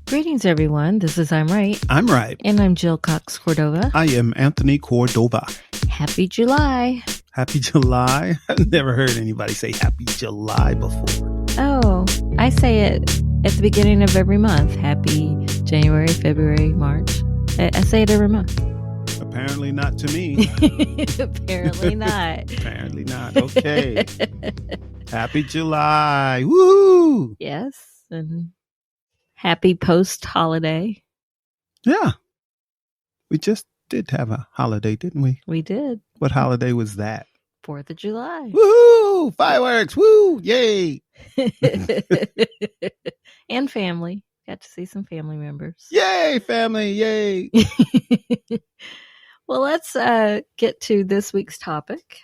Greetings, everyone. This is I'm Right. I'm right. And I'm Jill Cox Cordova. I am Anthony Cordova. Happy July. Happy July. I've never heard anybody say Happy July before. Oh, I say it at the beginning of every month. Happy January, February, March. I say it every month. Apparently not to me. Apparently not. Apparently not. Okay. Happy July. Woo! Yes. And happy post-holiday. Yeah. We just did have a holiday, didn't we? We did. What holiday was that? 4th of July. Woo! Fireworks. Woo! Yay! And family. Got to see some family members. Yay, family. Yay. Well, let's get to this week's topic.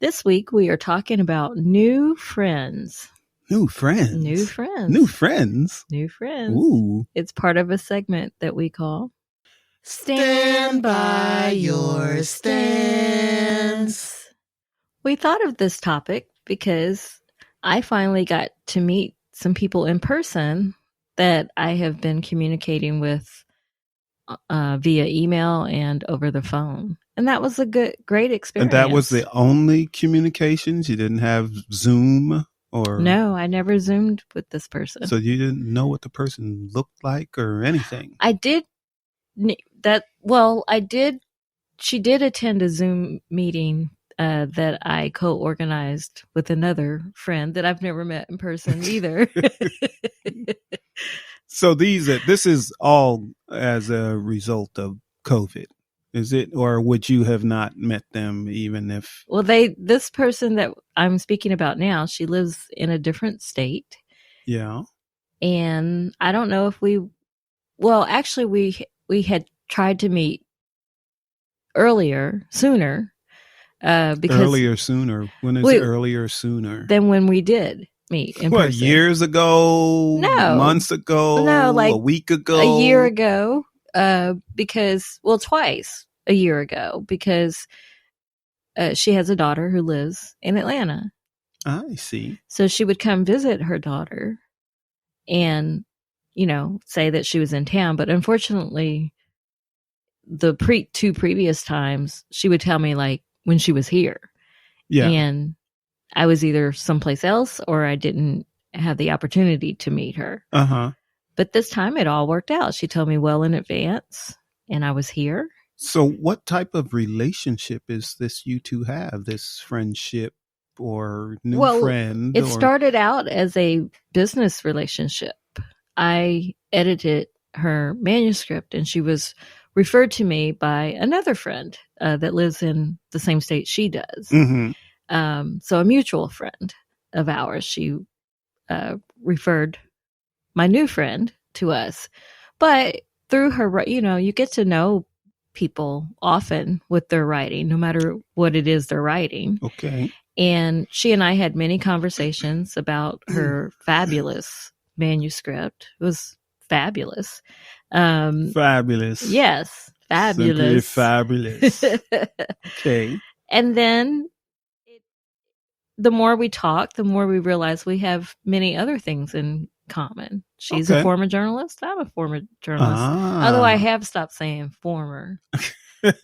This week, we are talking about new friends. New friends. New friends. New friends. New friends. Ooh. It's part of a segment that we call Stand by your stance. We thought of this topic because I finally got to meet some people in person that I have been communicating with via email and over the phone. And that was a great experience. And that was the only communications? You didn't have Zoom or? No, I never Zoomed with this person. So you didn't know what the person looked like or anything? I did. She did attend a Zoom meeting that I co-organized with another friend that I've never met in person either. So this is all as a result of COVID, is it? Or would you have not met them even if? Well, this person that I'm speaking about now, she lives in a different state. Yeah. And I don't know if we had tried to meet sooner. Earlier, sooner. When is earlier, sooner? Than when we did meet in person. Years ago? No. Months ago? No, like a week ago? A year ago. Twice a year ago, because she has a daughter who lives in Atlanta. I see. So she would come visit her daughter and, say that she was in town. But unfortunately, the two previous times, she would tell me like when she was here. Yeah. And I was either someplace else or I didn't have the opportunity to meet her. Uh-huh. But this time it all worked out. She told me well in advance and I was here. So what type of relationship is this you two have? This friendship or new friend? It started out as a business relationship. I edited her manuscript and she was referred to me by another friend that lives in the same state she does. Mm-hmm. So a mutual friend of ours, she referred my new friend to us. But through her, you get to know people often with their writing, no matter what it is they're writing. Okay. And she and I had many conversations about her fabulous manuscript. It was fabulous. Fabulous. Yes, fabulous. Simply fabulous. Okay. And then the more we talk, the more we realize we have many other things in common. She's a former journalist. I'm a former journalist. Although I have stopped saying former.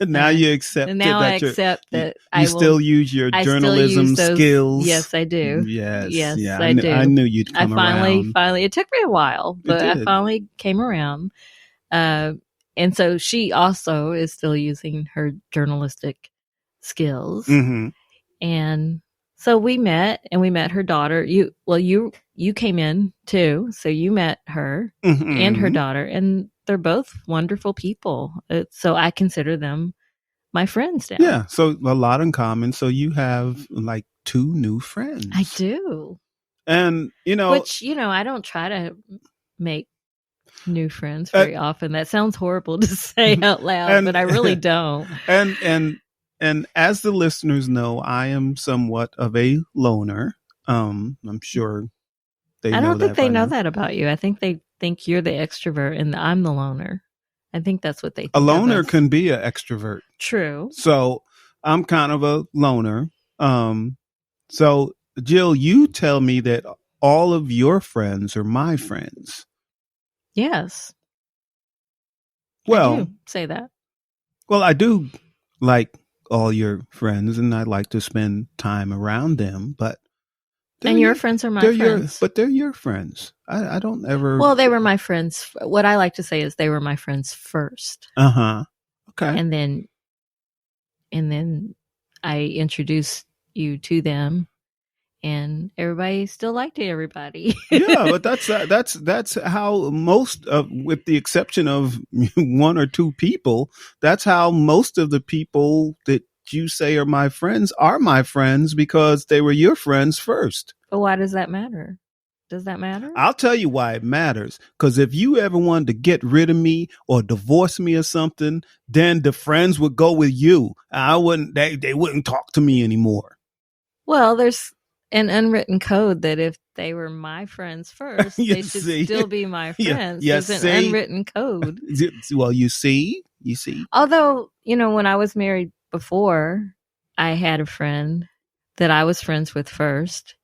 Now you accept and now I accept that you still use your journalism skills. Yes, I do. Yes. Yeah, I do. I knew you'd come around. Finally, it took me a while, but I finally came around. And so she also is still using her journalistic skills. Mm-hmm. And so we met her daughter. You came in too. So you met her and her daughter, and they're both wonderful people. So I consider them my friends now. Yeah. So a lot in common. So you have like two new friends. I do. And, which, I don't try to make new friends very often. That sounds horrible to say out loud, but I really don't. And as the listeners know, I am somewhat of a loner. I'm sure they know that. I don't think they know that about you. I think they think you're the extrovert and I'm the loner. I think that's what they think. A loner can be an extrovert. True. So I'm kind of a loner. So Jill, you tell me that all of your friends are my friends. Yes, I Well, do say that. well, I do like all your friends, and I like to spend time around them. But And your friends are my friends. they're your friends. I don't ever. Well, they were my friends. What I like to say is they were my friends first. Uh-huh. Okay. And then I introduced you to them, and everybody still liked everybody. Yeah, but that's how most of, with the exception of one or two people, that's how most of the people that you say are my friends because they were your friends first. But why does that matter? Does that matter? I'll tell you why it matters. Because if you ever wanted to get rid of me or divorce me or something, then the friends would go with you. They wouldn't talk to me anymore. Well, there's an unwritten code that if they were my friends first, they should still be my friends. There's an unwritten code. Well, you see. Although, when I was married before, I had a friend that I was friends with first,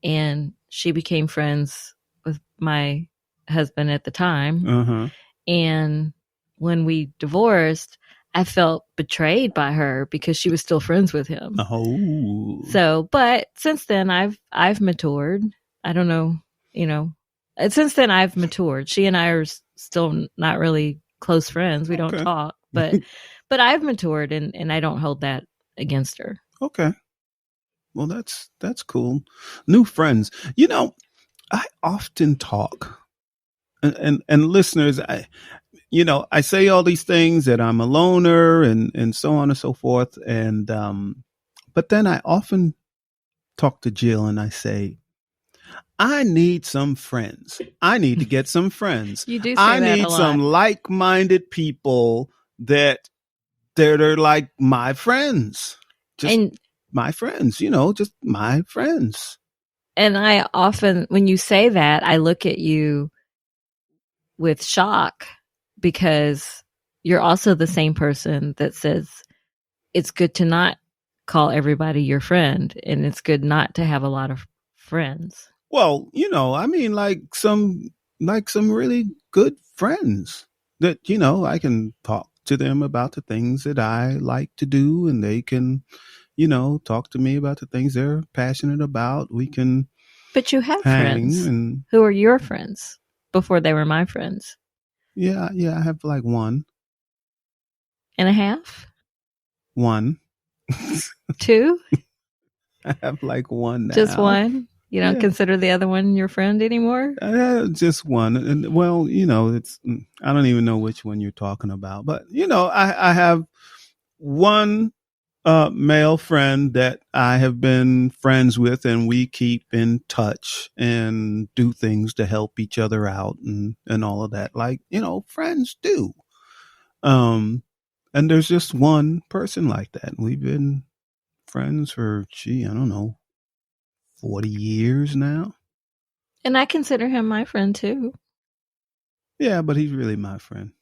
and she became friends with my husband at the time. Uh-huh. And when we divorced, I felt betrayed by her because she was still friends with him. Oh. So, but since then I've matured. I don't know, since then I've matured. She and I are still not really close friends. We don't talk, but I've matured and I don't hold that against her. Okay. Well, that's cool. New friends. I often talk and listeners, I say all these things that I'm a loner and so on and so forth. And, but then I often talk to Jill and I say, I need some friends. I need to get some friends. You do say that a lot. I need some like-minded people they're like my friends. My friends, just my friends. And I often, when you say that, I look at you with shock because you're also the same person that says it's good to not call everybody your friend and it's good not to have a lot of friends. Well, I mean, like some really good friends that, I can talk to them about the things that I like to do and they can, talk to me about the things they're passionate about. We can. But you have friends who are your friends before they were my friends. Yeah. I have like 1.5. 1. 2? I have like 1 now. Just 1? You don't consider the other one your friend anymore? Just 1. And well, it's, I don't even know which one you're talking about, but I have 1 male friend that I have been friends with and we keep in touch and do things to help each other out and all of that. Like, friends do. And there's just 1 person like that. We've been friends for, I don't know, 40 years now. And I consider him my friend too. Yeah, but he's really my friend.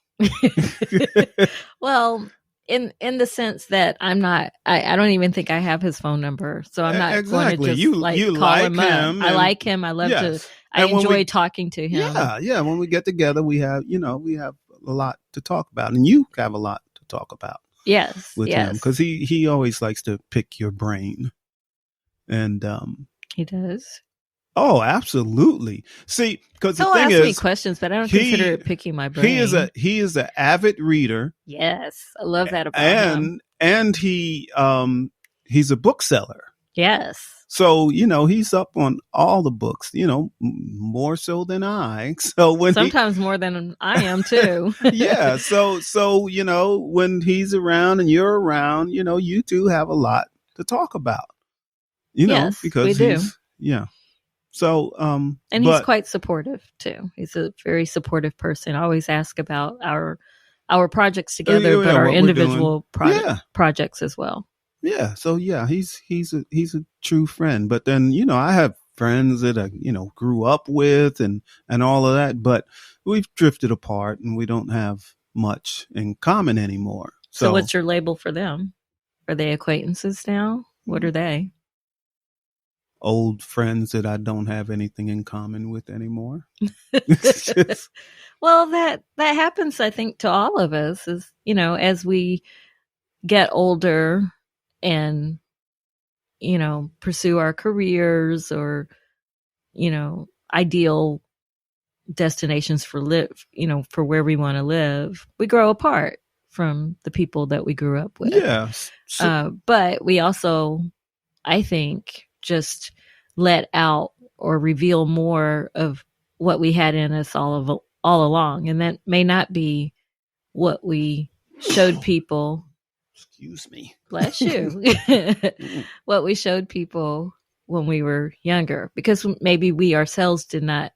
Well, in the sense that I'm not, I don't even think I have his phone number, so I'm not going to just you call him up. I like him. I love to. I enjoy talking to him. Yeah. When we get together, we have a lot to talk about, and you have a lot to talk about. Yes, with him because he always likes to pick your brain, and he does. Oh, absolutely. See, because the thing ask is, me questions, but I don't consider it picking my brain. He is an avid reader. Yes, I love that about him. And he's a bookseller. Yes. So he's up on all the books. More so than I. So sometimes more than I am too. Yeah. So when he's around and you're around, you two have a lot to talk about. Yes, because we do. Yeah. So, and he's quite supportive too. He's a very supportive person. I always ask about our projects together, but our individual projects as well. Yeah. So he's a true friend. But then, I have friends that I, grew up with and all of that, but we've drifted apart and we don't have much in common anymore. So what's your label for them? Are they acquaintances now? What are they? old friends that I don't have anything in common with anymore. It's just, Well, that happens, I think, to all of us. Is as we get older and pursue our careers or ideal destinations for for where we want to live, we grow apart from the people that we grew up with. yes. But we also, I think, just let out or reveal more of what we had in us all along, and that may not be what we showed people. Excuse me. Bless you. What we showed people when we were younger, because maybe we ourselves did not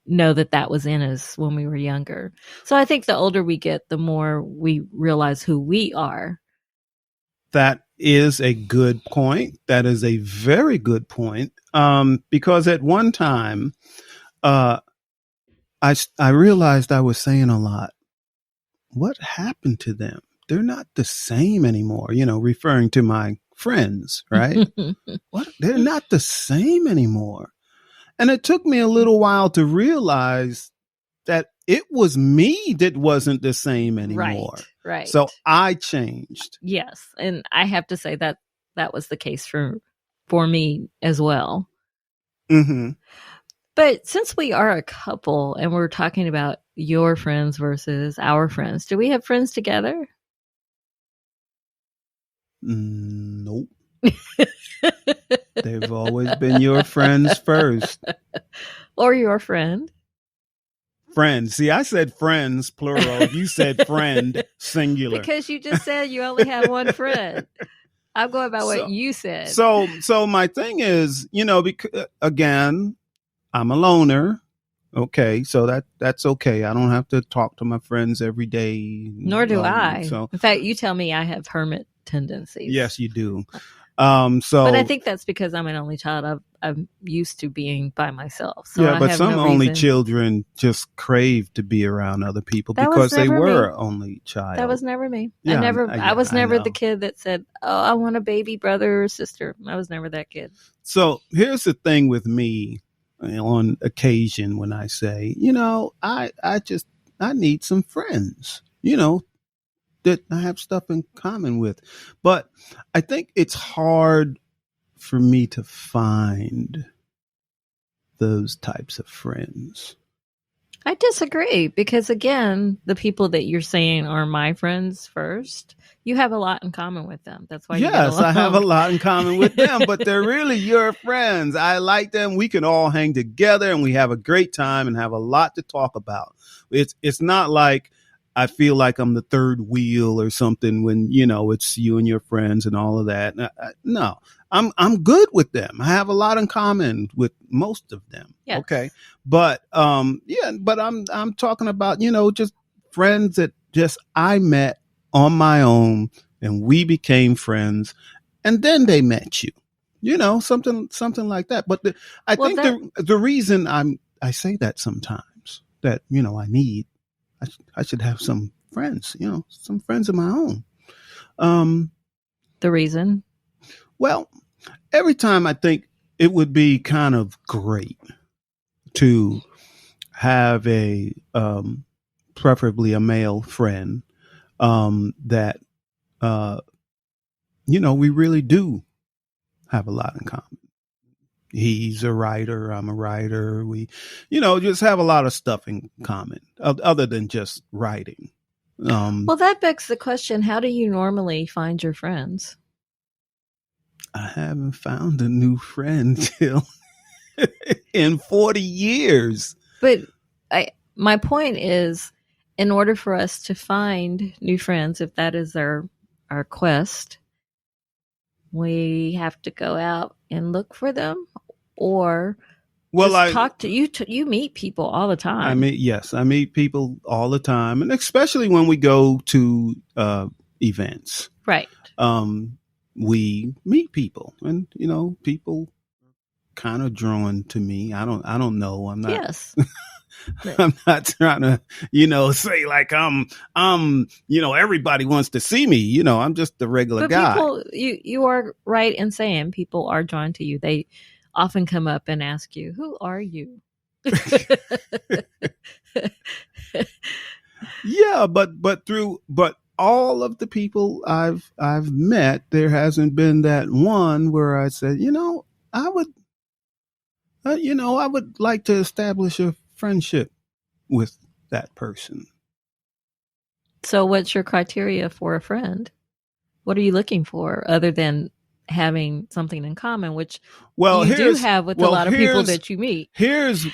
know that was in us when we were younger. So I think the older we get, the more we realize who we are. That is a good point. That is a very good point. Because at one time, I realized I was saying a lot. What happened to them? They're not the same anymore. Referring to my friends, right? What? They're not the same anymore. And it took me a little while to realize that it was me that wasn't the same anymore. Right. So I changed. Yes. And I have to say that was the case for me as well. Mm-hmm. But since we are a couple and we're talking about your friends versus our friends, do we have friends together? Nope. They've always been your friends first. Or your friend. Friends. See, I said friends, plural. You said friend, singular. Because you just said you only have one friend. I'm going by what you said. So my thing is, because, again, I'm a loner. Okay, so that's okay. I don't have to talk to my friends every day. Nor do I. So, in fact, you tell me I have hermit tendencies. Yes, you do. But I think that's because I'm an only child. I'm used to being by myself. So yeah, but some only children just crave to be around other people because they were only child. That was never me. Yeah, I was never the kid that said, "Oh, I want a baby brother or sister." I was never that kid. So here's the thing with me. On occasion, when I say, I need some friends, that I have stuff in common with. But I think it's hard for me to find those types of friends. I disagree because, again, the people that you're saying are my friends first, you have a lot in common with them. That's why yes, I have a lot in common with them, but they're really your friends. I like them. We can all hang together and we have a great time and have a lot to talk about. It's not like I feel like I'm the third wheel or something when, it's you and your friends and all of that. No, I'm good with them. I have a lot in common with most of them. Yes. Okay. But, but I'm talking about, just friends that just I met on my own and we became friends and then they met you, something like that. But I think the reason I say that sometimes that, I should have some friends, some friends of my own. The reason? Well, every time I think it would be kind of great to have preferably a male friend, that, we really do have a lot in common. He's a writer. I'm a writer. We, just have a lot of stuff in common other than just writing. Well, that begs the question, how do you normally find your friends? I haven't found a new friend till in 40 years. But my point is, in order for us to find new friends, if that is our quest, we have to go out and look for them, or talk to you. You meet people all the time. I meet people all the time, and especially when we go to events. Right. We meet people, and people kind of drawn to me. I don't know. I'm not. Yes. I'm not trying to, say like everybody wants to see me. I'm just a regular But guy. people, you are right in saying people are drawn to you. They often come up and ask you, "Who are you?" Yeah, but all of the people I've met, there hasn't been that one where I said, I would, I would like to establish a friendship with that person. So, what's your criteria for a friend? What are you looking for other than having something in common, which you do have with a lot of people that you meet? Here's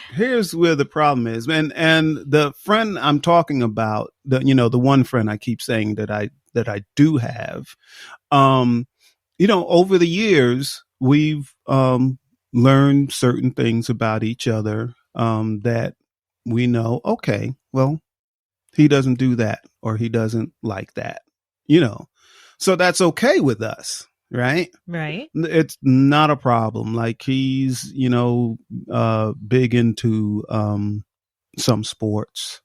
where the problem is, and the friend I'm talking about, the one friend I keep saying that I do have, over the years we've learned certain things about each other, that we know, okay, well, he doesn't do that or he doesn't like that, so that's okay with us. Right. Right. It's not a problem. Like he's, big into some sports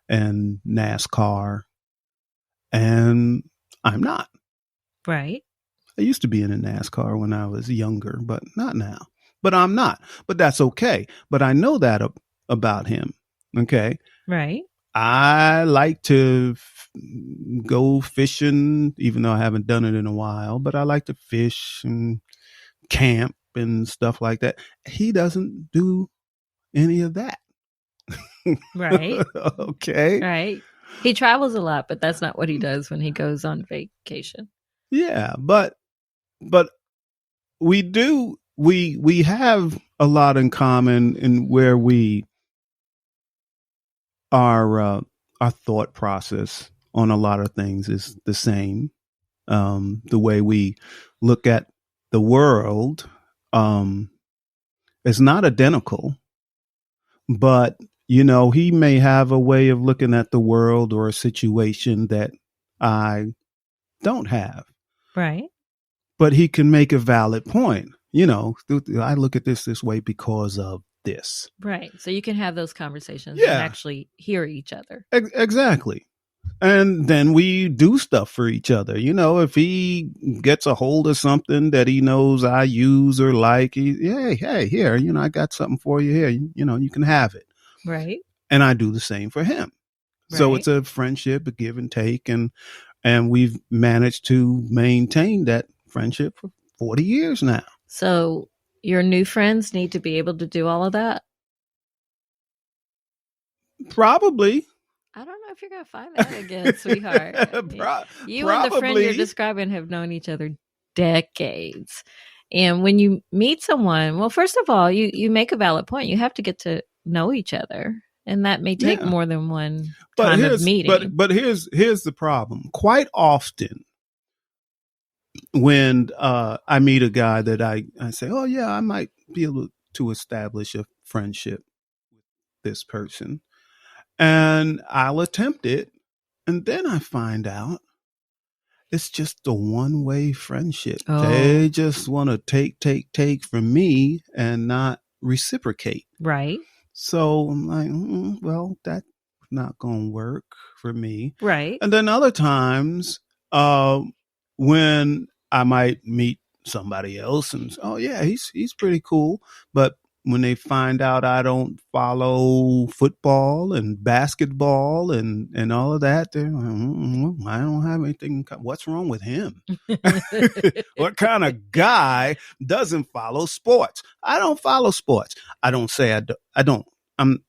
and NASCAR, and I'm not. Right. I used to be in a NASCAR when I was younger, but not now. But I'm not. But that's okay. But I know that about him. Okay. Right. I like to go fishing, even though I haven't done it in a while, but I like to fish and camp and stuff like that. He doesn't do any of that. Right. Okay. Right. He travels a lot, but that's not what he does when he goes on vacation. Yeah, but we have a lot in common in where our thought process on a lot of things is the same. The way we look at the world is not identical, but he may have a way of looking at the world or a situation that I don't have. Right. But he can make a valid point. I look at this way because of this. Right. So you can have those conversations and actually hear each other. Exactly. And then we do stuff for each other. If he gets a hold of something that he knows I use or like, hey, here, I got something for you here. You can have it. Right. And I do the same for him. Right. So it's a friendship, a give and take. And we've managed to maintain that friendship for 40 years now. So your new friends need to be able to do all of that? Probably. I don't know if you're going to find that again, sweetheart. You probably. And the friend you're describing have known each other decades. And when you meet someone, well, first of all, you make a valid point. You have to get to know each other. And that may take more than one kind of meeting. But here's the problem. Quite often when I meet a guy that I say, oh, yeah, I might be able to establish a friendship with this person. And I'll attempt it. And then I find out it's just a one-way friendship. Oh. They just want to take from me and not reciprocate. Right. So I'm like, well, that's not going to work for me. Right. And then other times when I might meet somebody else and, oh, yeah, he's pretty cool. But when they find out I don't follow football and basketball and all of that, they're like, I don't have anything. What's wrong with him? What kind of guy doesn't follow sports? I don't follow sports. I don't say I don't.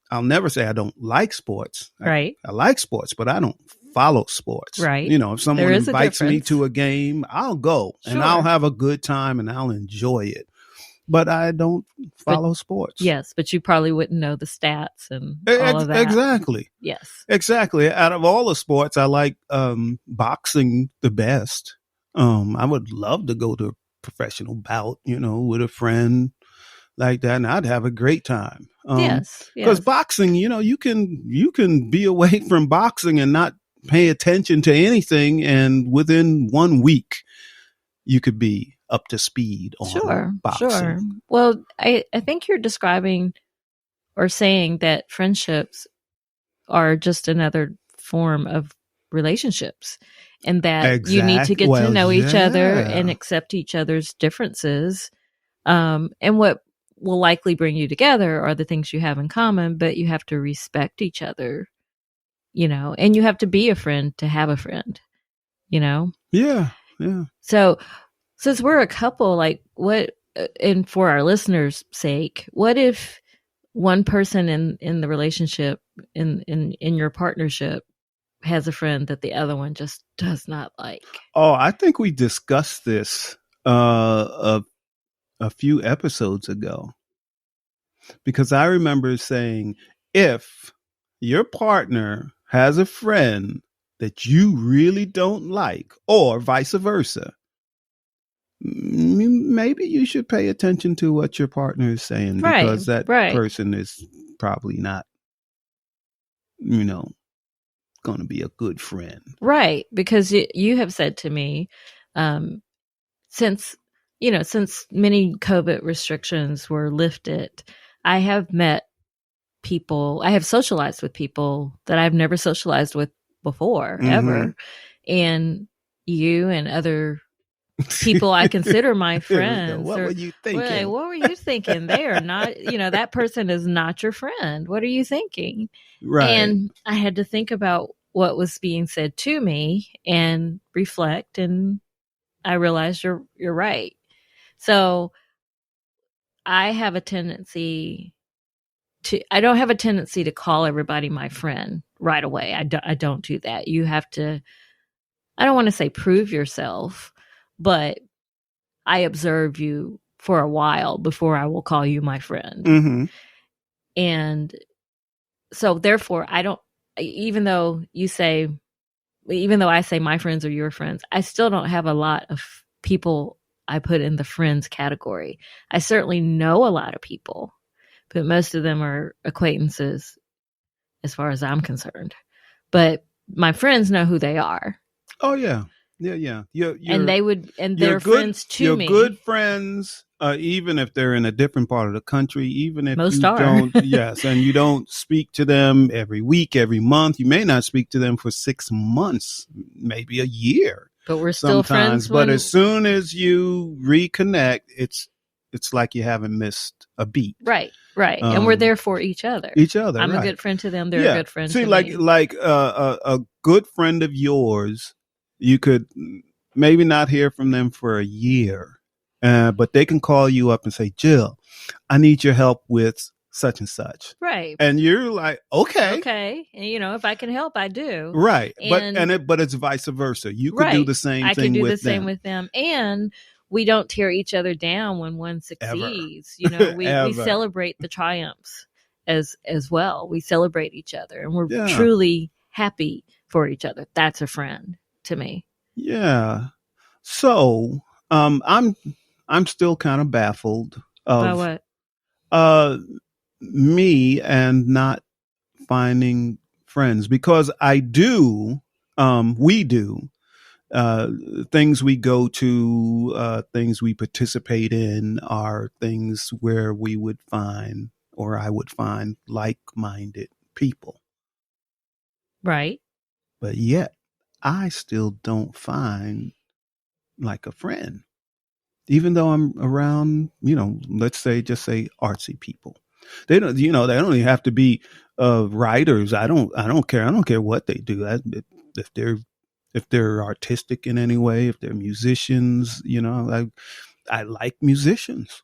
I'll never say I don't like sports. Right. I like sports, but I don't follow sports. Right. If someone invites me to a game, I'll go and I'll have a good time and I'll enjoy it. But I don't follow sports. Yes, but you probably wouldn't know the stats and all of that. Exactly. Yes. Exactly. Out of all the sports, I like boxing the best. I would love to go to a professional bout, with a friend like that, and I'd have a great time. Yes. Because boxing, you can be away from boxing and not pay attention to anything, and within 1 week, you could be up to speed on boxing. Sure. Well, I think you're describing or saying that friendships are just another form of relationships, and that you need to Exact. get to Well, know each other and yeah. accept each other's differences. And what will likely bring you together are the things you have in common, but you have to respect each other, and you have to be a friend to have a friend, you know? Yeah. Yeah. So since we're a couple, like and for our listeners' sake, what if one person in the relationship, in your partnership, has a friend that the other one just does not like? Oh, I think we discussed this a few episodes ago, because I remember saying, if your partner has a friend that you really don't like, or vice versa, maybe you should pay attention to what your partner is saying, Right, because that right, person is probably not, you know, going to be a good friend. right. Because you have said to me, um, since since many COVID restrictions were lifted, I have met people, I have socialized with people that I've never socialized with before, Mm-hmm. ever. And you and other people I consider my There we go. friends What were are, you well, like, thinking? what were you thinking? They are not, that person is not your friend. What are you thinking? Right. And I had to think about what was being said to me and reflect, and I realized you're right. So I don't have a tendency to call everybody my friend right away. I don't do that. You have to, I don't want to say prove yourself, but I observe you for a while before I will call you my friend. Mm-hmm. And so therefore I don't, even though I say my friends are your friends, I still don't have a lot of people I put in the friends category. I certainly know a lot of people, but most of them are acquaintances as far as I'm concerned. But my friends know who they are. Oh yeah, yeah, yeah. And You're they're good. friends to You're good me. friends, even if they're in a different part of the country. Even if Most you are. don't, yes, and you don't speak to them every week, every month. You may not speak to them for 6 months, maybe a year, But we're still sometimes. friends But as when soon as you reconnect, it's like you haven't missed a beat. right, right. And we're Um, there for each other. each other, I'm a right? good friend to them, they're a Yeah. good friend See, to me. a good friend of yours, you could maybe not hear from them for a year, but they can call you up and say, Jill, I need your help with such and such. Right. And you're like, okay. Okay. And if I can help, I do. Right. And But it's vice versa. You could do right. the same I can thing do the with same them. with them. And we don't tear each other down when one Ever. succeeds. We Ever. celebrate the triumphs as well. We celebrate each other, and we're Yeah. truly happy for each other. That's a friend to me. Yeah. So, I'm still kind of baffled By of what? uh me and not finding friends, because we do uh things we go to, things we participate in are things where we would find, or I would find, like-minded people, Right. but yet I still don't find like a friend, even though I'm around, let's say, just say artsy people. They don't even have to be writers. I don't care. I don't care what they do. If they're if they're artistic in any way, if they're musicians, I like musicians,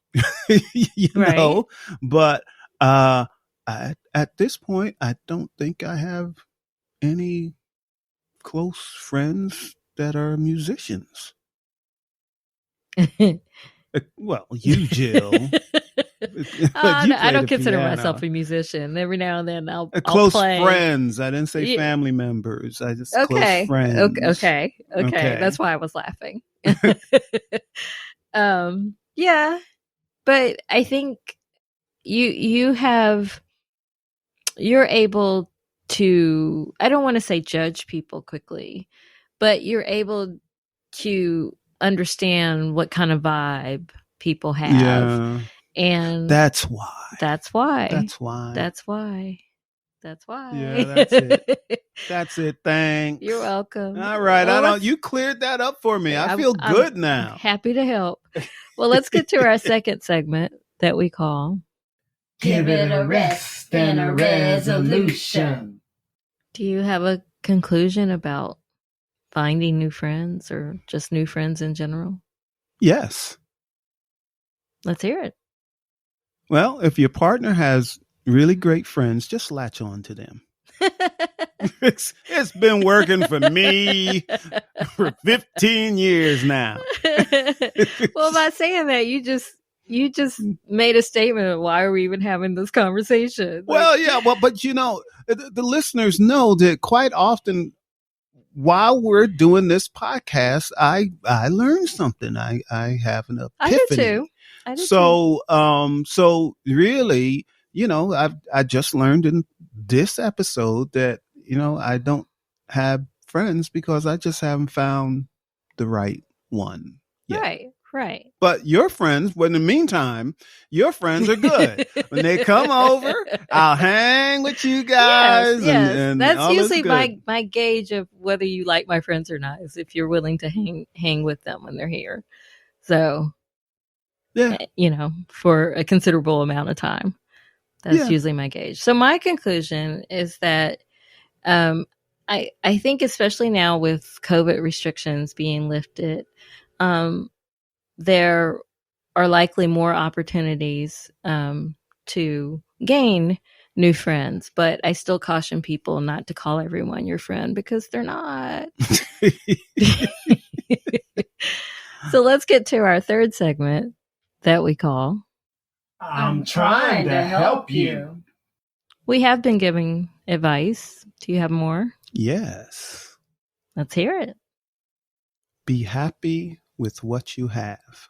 Right. but at this point, I don't think I have any close friends that are musicians. Well, you, Jill, you No, I play don't the consider myself piano. a musician. Every now and then I'll Close play. friends. I didn't say Yeah. family members. I just close Okay. friends. Okay. That's Okay. why I was laughing. Yeah, but I think you're able to, I don't want to say judge people quickly, but you're able to understand what kind of vibe people have, Yeah. And that's why. That's why. That's why. That's why. That's why. Yeah, that's it. That's it. Thanks. You're welcome. All right. Well, you cleared that up for me. I feel good now. I'm happy to help. Well, let's get to our second segment that we call Give it a rest and a resolution. Do you have a conclusion about finding new friends or just new friends in general? Yes. Let's hear it. Well, if your partner has really great friends, just latch on to them. It's been working for me for 15 years now. Well, by saying that, you just made a statement of why are we even having this conversation? Well, yeah, but you know, the listeners know that quite often while we're doing this podcast, I learn something. I have an epiphany. I do too. So really, you know, I just learned in this episode that, you know, I don't have friends because I just haven't found the right one yet. Right. But your friends, in the meantime, your friends are good. When they come over, I'll hang with you guys. Yes. And that's usually my gauge of whether you like my friends or not, is if you're willing to hang with them when they're here. So, yeah, you know, for a considerable amount of time. That's usually my gauge. So my conclusion is that I think especially now with COVID restrictions being lifted, there are likely more opportunities to gain new friends, but I still caution people not to call everyone your friend because they're not. So let's get to our third segment that we call I'm trying to help you. We have been giving advice. Do you have more? Yes. Let's hear it. Be happy with what you have.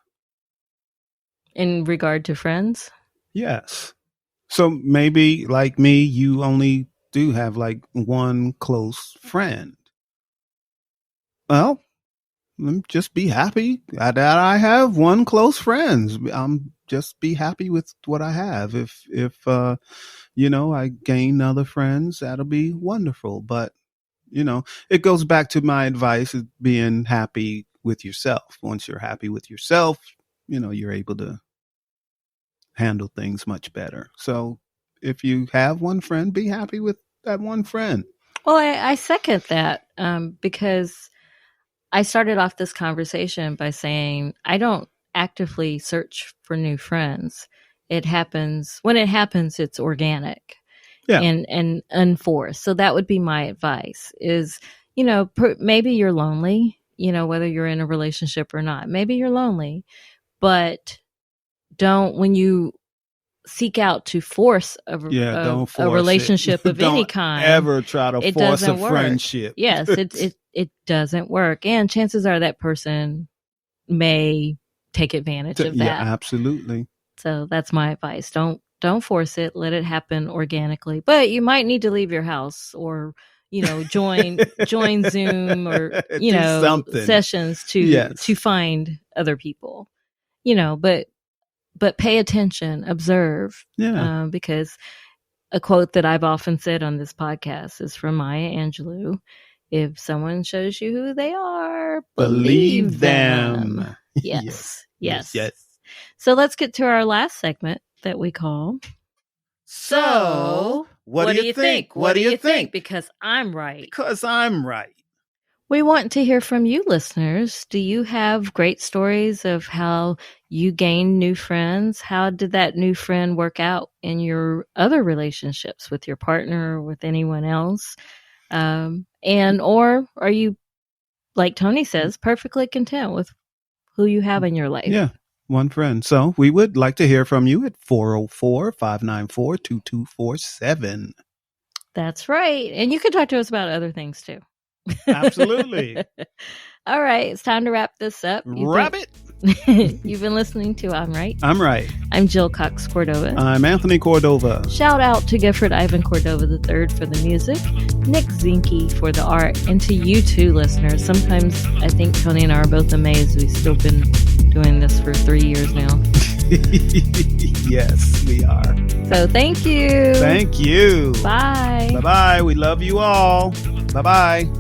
In regard to friends? Yes. So maybe like me, you only do have like one close friend. Well, just be happy that I have one close friend. Just be happy with what I have. If you know, I gain other friends, that'll be wonderful. But, you know, it goes back to my advice of being happy with yourself. Once you're happy with yourself, you know, you're able to handle things much better. So if you have one friend, be happy with that one friend. Well, I second that because I started off this conversation by saying I don't actively search for new friends. It happens when it happens, it's organic and unforced. So that would be my advice is, you know, maybe you're lonely, you know, whether you're in a relationship or not, maybe you're lonely, but when you seek out to force a relationship of any kind, ever try to force a friendship. Yes, it doesn't work. And chances are that person may take advantage of that. Yeah, absolutely. So that's my advice. Don't force it. Let it happen organically. But you might need to leave your house or, you know, join Zoom or, you know, something. Sessions to find other people. You know, but pay attention, observe. Yeah. Because a quote that I've often said on this podcast is from Maya Angelou. If someone shows you who they are, believe them. Yes. So let's get to our last segment that we call. So, what do you think? What do you think? Because I'm right. Because I'm right. We want to hear from you, listeners. Do you have great stories of how you gained new friends? How did that new friend work out in your other relationships with your partner or with anyone else? Or are you, like Tony says, perfectly content with who you have in your life? Yeah, one friend. So we would like to hear from you at 404-594-2247. That's right. And you can talk to us about other things too. Absolutely. All right. It's time to wrap this up. Wrap it. You've been listening to I'm Right. I'm Right. I'm Jill Cox Cordova. I'm Anthony Cordova. Shout out to Gifford Ivan Cordova III for the music, Nick Zinke for the art, and to you too, listeners. Sometimes I think Tony and I are both amazed we've still been doing this for 3 years now. Yes, we are. So thank you. Thank you. Bye. Bye-bye. We love you all. Bye-bye.